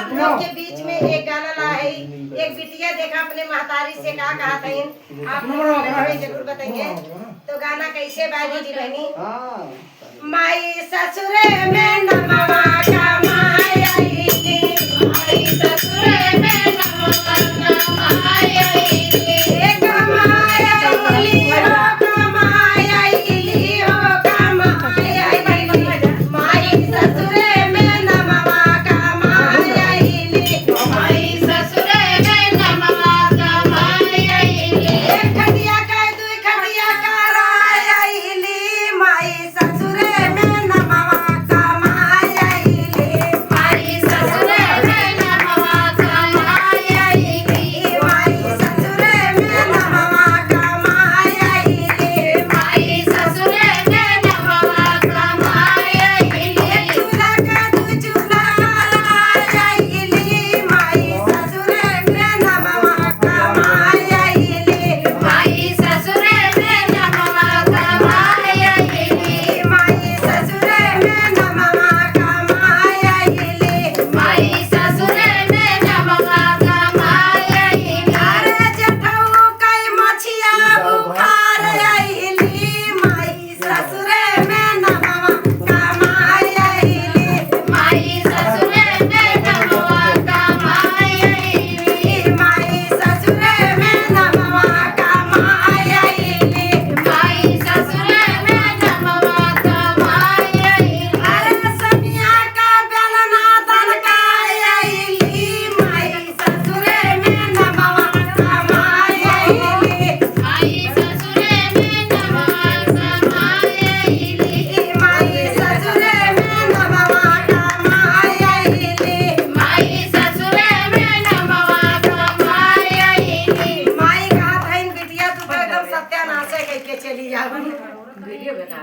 आप लोग के बीच में एक गाना ला है। एक बिटिया देखा अपने महतारी से का कहा था, आप लोग जरूर बताइए। तो गाना कैसे बाजी जी बहनी? माई ससुरे में नमवा कमाई आईली, माई ससुरे में नमवा कमाई आईली, कमाई आईली हो कमाई आईली हो कमाई आईली, माई ससुरे में नमवा कमाई आईली, माई ससुरे में नमवा कमाई आईली, एक खटिया का दुई खटिया कराई आईली, माई ससुरे में नमवा कमाई आईली, माई ससुरे में नमवा कमाई आईली, माई ससुरे में नमवा कमाई आईली, माई ससुरे में नमवा कमाई आईली, चूल्हा का दू चूल्हा कराई आईली, माई ससुरे में नमवा कमाई आईली, माई ससुरे में नमवा कमाई आईली, माई ससुरे में नमवा कमाई आईली, माई ससुरे में नमवा कमाई आईली, अरे जठऊ कई मछिया बुखार आईली, माई ससुरे में नमवा कमाई आईली, माई ससुरे में नमवा कमाई आईली, माई ससुरे में नमवा कमाई आईली, माई ससुरे में नमवा कमाई आईली, अरे समिया का बेलना तनकाई आईली, माई ससुरे में नमवा कमाई आईली, माई ससुरे में नमवा कमाई आईली, माई ससुरे में नमवा कमाई आईली, माई ससुरे में नमवा कमाई आईली, माई कहा था इन बिटिया तू तो एकदम सत्यानाश है कह के चली जाओ वीडियो बना।